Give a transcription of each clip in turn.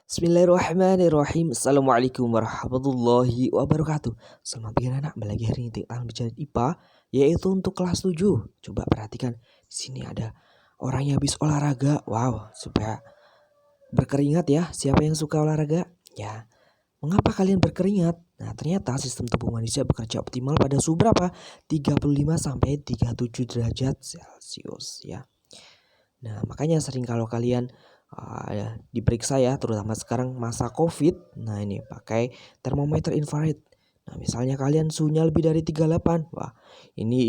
Bismillahirrahmanirrahim. Assalamualaikum warahmatullahi wabarakatuh. Selamat pagi anak, kembali lagi hari ini dalam bicara IPA, yaitu untuk kelas 7. Coba perhatikan, di sini ada orang yang habis olahraga. Wow, supaya berkeringat ya. Siapa yang suka olahraga? Ya. Mengapa kalian berkeringat? Nah, ternyata sistem tubuh manusia bekerja optimal pada suhu berapa? 35 sampai 37 derajat Celcius ya. Nah, makanya sering kalau kalian diperiksa ya, terutama sekarang masa COVID. Nah, ini pakai termometer infrared. Nah, misalnya kalian suhunya lebih dari 38. Wah, ini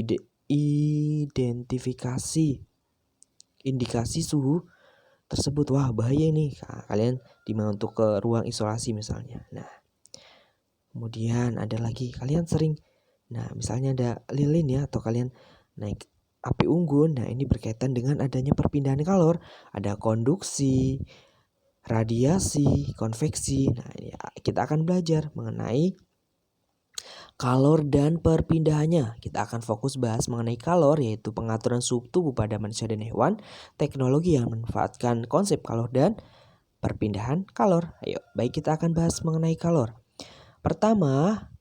indikasi suhu tersebut. Wah, bahaya nih. Nah, kalian dimana untuk ke ruang isolasi misalnya. Nah, kemudian ada lagi kalian sering, nah misalnya ada lilin ya, atau kalian naik api unggun. Nah, ini berkaitan dengan adanya perpindahan kalor. Ada konduksi, radiasi, konveksi. Nah, ya, kita akan belajar mengenai kalor dan perpindahannya. Kita akan fokus bahas mengenai kalor, yaitu pengaturan suhu tubuh pada manusia dan hewan, teknologi yang memanfaatkan konsep kalor, dan perpindahan kalor. Ayo, baik, kita akan bahas mengenai kalor. Pertama,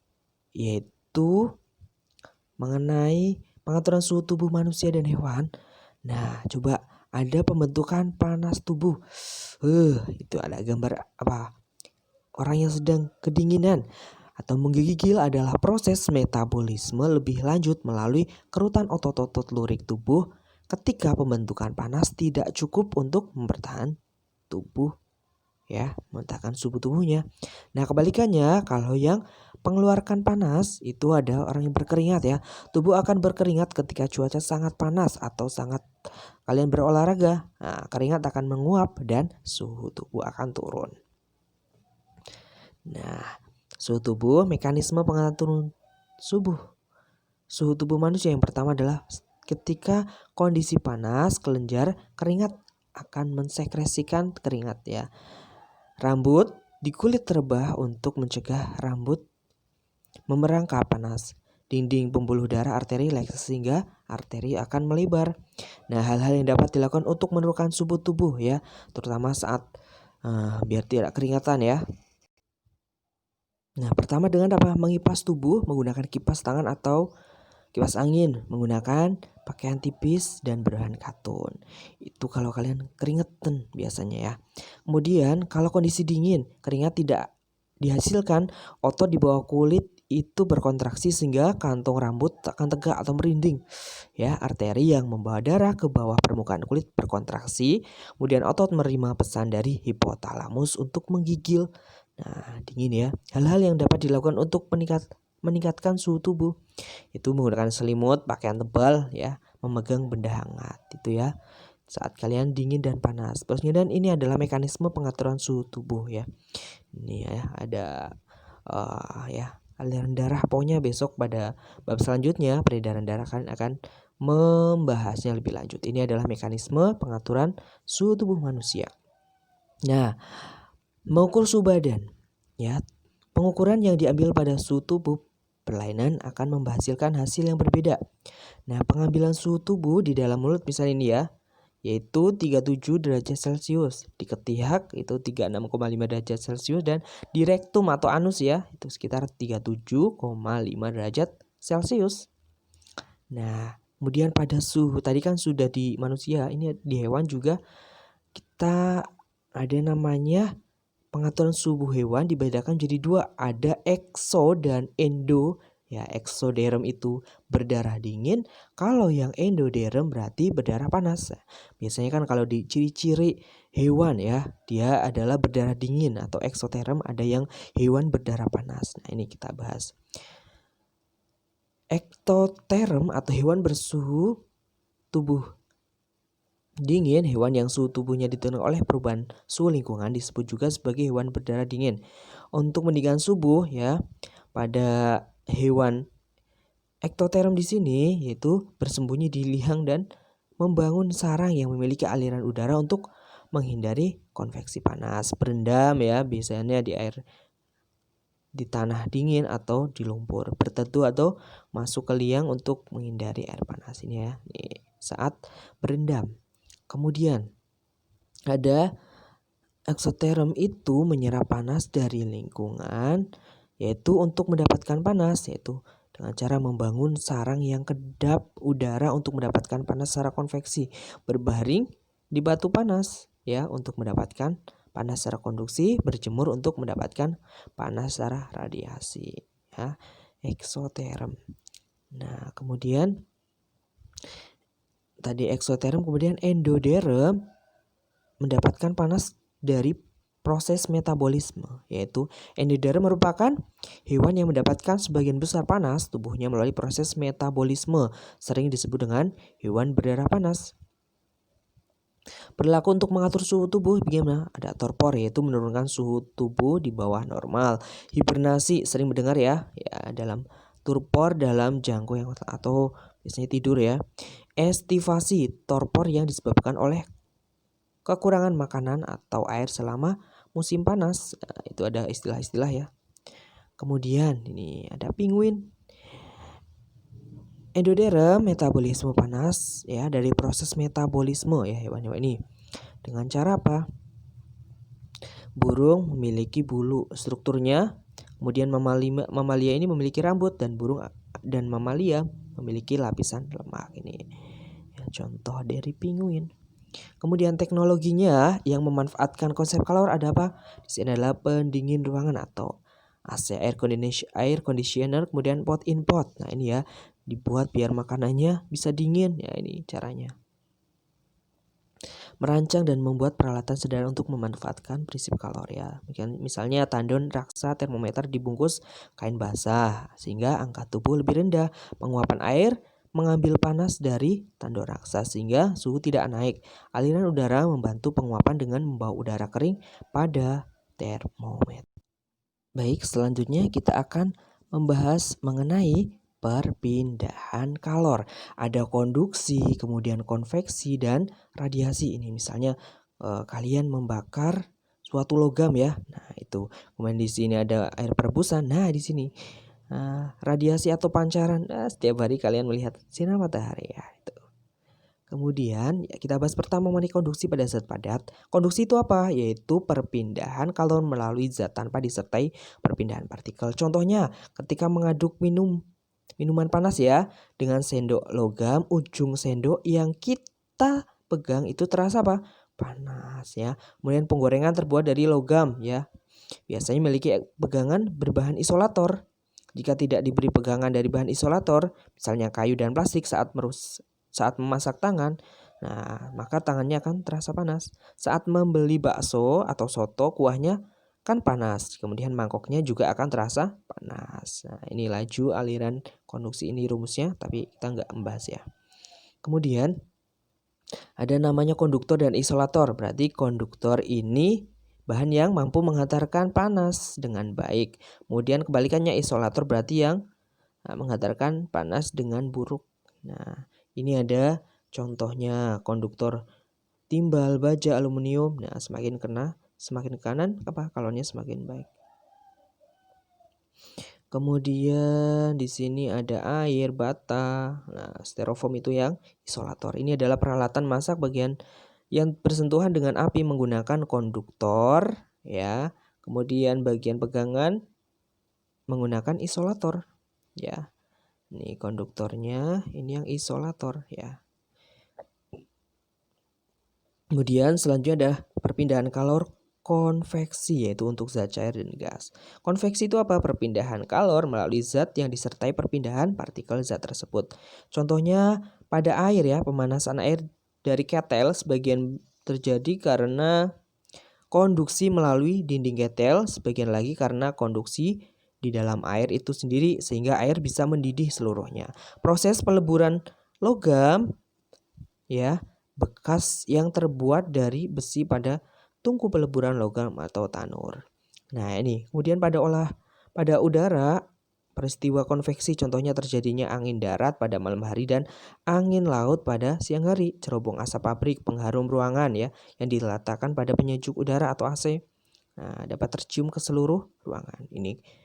yaitu mengenai pengaturan suhu tubuh manusia dan hewan. Nah, coba ada pembentukan panas tubuh. Itu ada gambar apa? Orang yang sedang kedinginan atau menggigil adalah proses metabolisme lebih lanjut melalui kerutan otot-otot lurik tubuh ketika pembentukan panas tidak cukup untuk mempertahankan tubuh ya, meletakkan suhu tubuhnya. Nah, kebalikannya, kalau yang mengeluarkan panas itu ada orang yang berkeringat ya. Tubuh akan berkeringat ketika cuaca sangat panas atau sangat kalian berolahraga. Nah, keringat akan menguap dan suhu tubuh akan turun. Nah, suhu tubuh, mekanisme pengaturan suhu tubuh manusia yang pertama adalah ketika kondisi panas, kelenjar keringat akan mensekresikan keringat ya. Rambut di kulit rebah untuk mencegah rambut memerangkap panas. Dinding pembuluh darah arteri relaksasi sehingga arteri akan melebar. Nah, hal-hal yang dapat dilakukan untuk menurunkan suhu tubuh ya, terutama saat biar tidak keringatan ya. Nah, pertama dengan apa? Mengipas tubuh menggunakan kipas tangan atau kipas angin, menggunakan pakaian tipis dan berbahan katun. Itu kalau kalian keringetan biasanya ya. Kemudian kalau kondisi dingin, keringat tidak dihasilkan, otot di bawah kulit itu berkontraksi sehingga kantong rambut akan tegak atau merinding. Ya, arteri yang membawa darah ke bawah permukaan kulit berkontraksi. Kemudian otot menerima pesan dari hipotalamus untuk menggigil. Nah, dingin ya. Hal-hal yang dapat dilakukan untuk meningkatkan suhu tubuh itu menggunakan selimut, pakaian tebal ya, memegang benda hangat itu ya saat kalian dingin dan panas. Terusnya, dan ini adalah mekanisme pengaturan suhu tubuh ya. Ini ya ada ya aliran darah. Pokoknya besok pada bab selanjutnya peredaran darah kalian akan membahasnya lebih lanjut. Ini adalah mekanisme pengaturan suhu tubuh manusia. Nah, mengukur suhu badan ya. Pengukuran yang diambil pada suhu tubuh perlainan akan menghasilkan hasil yang berbeda. Nah, pengambilan suhu tubuh di dalam mulut misalnya ini ya, yaitu 37 derajat Celcius. Di ketiak itu 36,5 derajat Celcius, dan di rektum atau anus ya, itu sekitar 37,5 derajat Celcius. Nah, kemudian pada suhu tadi kan sudah di manusia, ini di hewan juga kita ada namanya pengaturan suhu hewan dibedakan jadi dua, ada ekso dan endo. Ya, eksoderm itu berdarah dingin, kalau yang endoderm berarti berdarah panas. Biasanya kan kalau di ciri-ciri hewan ya, dia adalah berdarah dingin, atau eksoterm ada yang hewan berdarah panas. Nah, ini kita bahas. Ektoterm atau hewan bersuhu tubuh dingin, hewan yang suhu tubuhnya ditentukan oleh perubahan suhu lingkungan, disebut juga sebagai hewan berdarah dingin. Untuk meningkatkan subuh ya, pada hewan ektoterm di sini yaitu bersembunyi di liang dan membangun sarang yang memiliki aliran udara untuk menghindari konveksi panas. Berendam ya, biasanya di air, di tanah dingin atau di lumpur. Berteduh atau masuk ke liang untuk menghindari air panas ini ya. Nih, saat berendam. Kemudian ada Eksoterm itu menyerap panas dari lingkungan, yaitu untuk mendapatkan panas, yaitu dengan cara membangun sarang yang kedap udara untuk mendapatkan panas secara konveksi, berbaring di batu panas ya untuk mendapatkan panas secara konduksi, berjemur untuk mendapatkan panas secara radiasi ya, eksoterm. Nah, kemudian tadi eksoterm, kemudian endoderm mendapatkan panas dari proses metabolisme, yaitu endoderm merupakan hewan yang mendapatkan sebagian besar panas tubuhnya melalui proses metabolisme, sering disebut dengan hewan berdarah panas. Berlaku untuk mengatur suhu tubuh bagaimana? Ada torpor, yaitu menurunkan suhu tubuh di bawah normal. Hibernasi, sering mendengar ya dalam torpor dalam jangkau yang atau biasanya tidur ya. Estivasi, torpor yang disebabkan oleh kekurangan makanan atau air selama musim panas. Nah, itu ada istilah-istilah ya. Kemudian ini ada penguin. Endoderm metabolisme panas ya, dari proses metabolisme ya hewan-hewan ini. Dengan cara apa? Burung memiliki bulu strukturnya, kemudian mamalia ini memiliki rambut, dan burung dan mamalia memiliki lapisan lemak. Ini ya, contoh dari penguin. Kemudian teknologinya yang memanfaatkan konsep kalor ada apa? Di sini adalah pendingin ruangan atau AC, air conditioner, kemudian pot in pot. Nah, ini ya dibuat biar makanannya bisa dingin. Ya, ini caranya. Merancang dan membuat peralatan sederhana untuk memanfaatkan prinsip kalor ya. Misalnya tandon raksa termometer dibungkus kain basah sehingga angka tubuh lebih rendah. Penguapan air mengambil panas dari tandon raksa sehingga suhu tidak naik. Aliran udara membantu penguapan dengan membawa udara kering pada termometer. Baik, selanjutnya kita akan membahas mengenai perpindahan kalor. Ada konduksi, kemudian konveksi, dan radiasi. Ini misalnya kalian membakar suatu logam ya. Nah, itu. Kemudian di sini ada air perebusan. Nah, di sini radiasi atau pancaran. Nah, setiap hari kalian melihat sinar matahari ya. Itu. Kemudian ya, kita bahas pertama mengenai konduksi pada zat padat. Konduksi itu apa? Yaitu perpindahan kalor melalui zat tanpa disertai perpindahan partikel. Contohnya ketika mengaduk minuman panas ya dengan sendok logam, ujung sendok yang kita pegang itu terasa apa? Panas ya. Kemudian penggorengan terbuat dari logam ya. Biasanya memiliki pegangan berbahan isolator. Jika tidak diberi pegangan dari bahan isolator, misalnya kayu dan plastik saat memasak tangan, nah maka tangannya akan terasa panas. Saat membeli bakso atau soto, kuahnya kan panas. Kemudian mangkoknya juga akan terasa panas. Nah, ini laju aliran konduksi, ini rumusnya, tapi kita nggak membahas ya. Kemudian ada namanya konduktor dan isolator. Berarti konduktor ini bahan yang mampu menghantarkan panas dengan baik. Kemudian kebalikannya isolator berarti yang menghantarkan panas dengan buruk. Nah, ini ada contohnya konduktor timbal baja aluminium. Nah, semakin ke kanan apa kalornya semakin baik. Kemudian di sini ada air bata. Nah, styrofoam itu yang isolator. Ini adalah peralatan masak bagian yang bersentuhan dengan api menggunakan konduktor ya. Kemudian bagian pegangan menggunakan isolator ya. Ini konduktornya, ini yang isolator ya. Kemudian selanjutnya ada perpindahan kalor konveksi, yaitu untuk zat cair dan gas. Konveksi itu apa? Perpindahan kalor melalui zat yang disertai perpindahan partikel zat tersebut. Contohnya pada air ya, pemanasan air dari ketel sebagian terjadi karena konduksi melalui dinding ketel, sebagian lagi karena konduksi di dalam air itu sendiri sehingga air bisa mendidih seluruhnya. Proses peleburan logam ya, bekas yang terbuat dari besi pada tungku peleburan logam atau tanur. Nah, ini kemudian pada udara peristiwa konveksi contohnya terjadinya angin darat pada malam hari dan angin laut pada siang hari. Cerobong asap pabrik pengharum ruangan ya yang diletakkan pada penyejuk udara atau AC. Nah, dapat tercium ke seluruh ruangan. Ini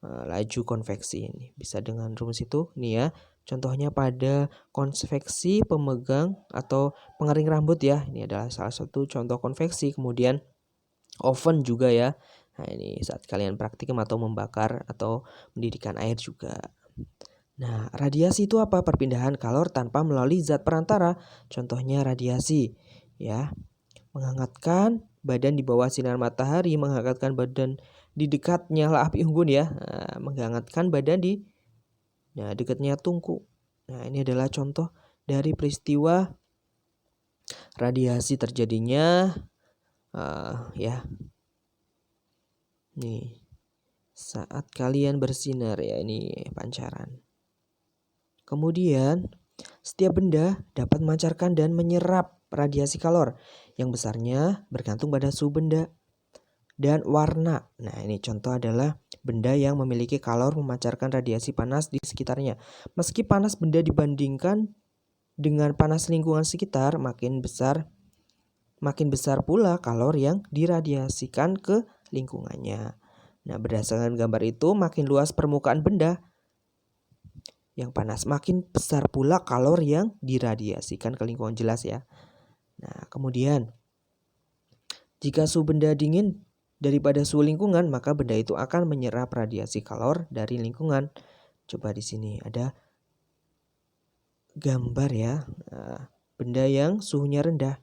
laju konveksi ini bisa dengan rumus itu nih ya. Contohnya pada konveksi pemegang atau pengering rambut ya. Ini adalah salah satu contoh konveksi. Kemudian oven juga ya. Nah, ini saat kalian praktikum atau membakar atau mendidihkan air juga. Nah, radiasi itu apa? Perpindahan kalor tanpa melalui zat perantara. Contohnya radiasi, ya. Menghangatkan badan di bawah sinar matahari, menghangatkan badan di dekatnya api unggun ya. Nah, menghangatkan badan di dekatnya tungku. Nah, ini adalah contoh dari peristiwa radiasi terjadinya ya. Nih, saat kalian bersinar ya, ini pancaran. Kemudian, setiap benda dapat memancarkan dan menyerap radiasi kalor yang besarnya bergantung pada suhu benda dan warna. Nah, ini contoh adalah benda yang memiliki kalor memancarkan radiasi panas di sekitarnya. Meski panas benda dibandingkan dengan panas lingkungan sekitar, makin besar pula kalor yang diradiasikan ke lingkungannya. Nah, berdasarkan gambar itu, makin luas permukaan benda yang panas, makin besar pula kalor yang diradiasikan ke lingkungan, jelas ya. Nah, kemudian jika suhu benda dingin daripada suhu lingkungan, maka benda itu akan menyerap radiasi kalor dari lingkungan. Coba di sini ada gambar ya, benda yang suhunya rendah.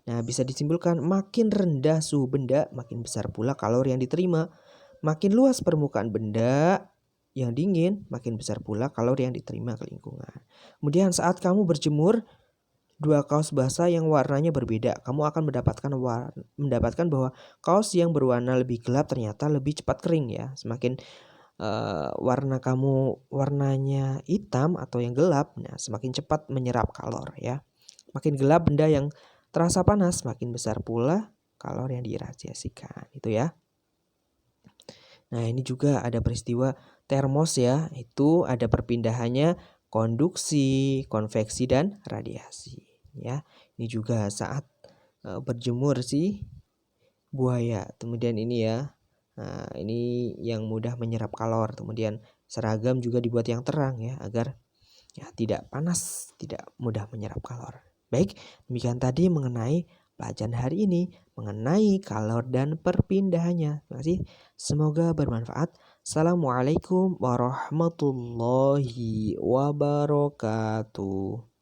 Nah, bisa disimpulkan makin rendah suhu benda, makin besar pula kalor yang diterima. Makin luas permukaan benda yang dingin, makin besar pula kalor yang diterima ke lingkungan. Kemudian saat kamu berjemur dua kaos basah yang warnanya berbeda, kamu akan mendapatkan bahwa kaos yang berwarna lebih gelap ternyata lebih cepat kering ya. Semakin warnanya hitam atau yang gelap, nah semakin cepat menyerap kalor ya. Makin gelap benda yang terasa panas, makin besar pula kalor yang diradiasikan, itu ya. Nah, ini juga ada peristiwa termos ya. Itu ada perpindahannya konduksi, konveksi dan radiasi ya. Ini juga saat berjemur si buaya. Kemudian ini ya. Nah, ini yang mudah menyerap kalor. Kemudian seragam juga dibuat yang terang ya agar ya tidak panas, tidak mudah menyerap kalor. Baik, demikian tadi mengenai pelajaran hari ini mengenai kalor dan perpindahannya. Terima kasih. Semoga bermanfaat. Assalamualaikum warahmatullahi wabarakatuh.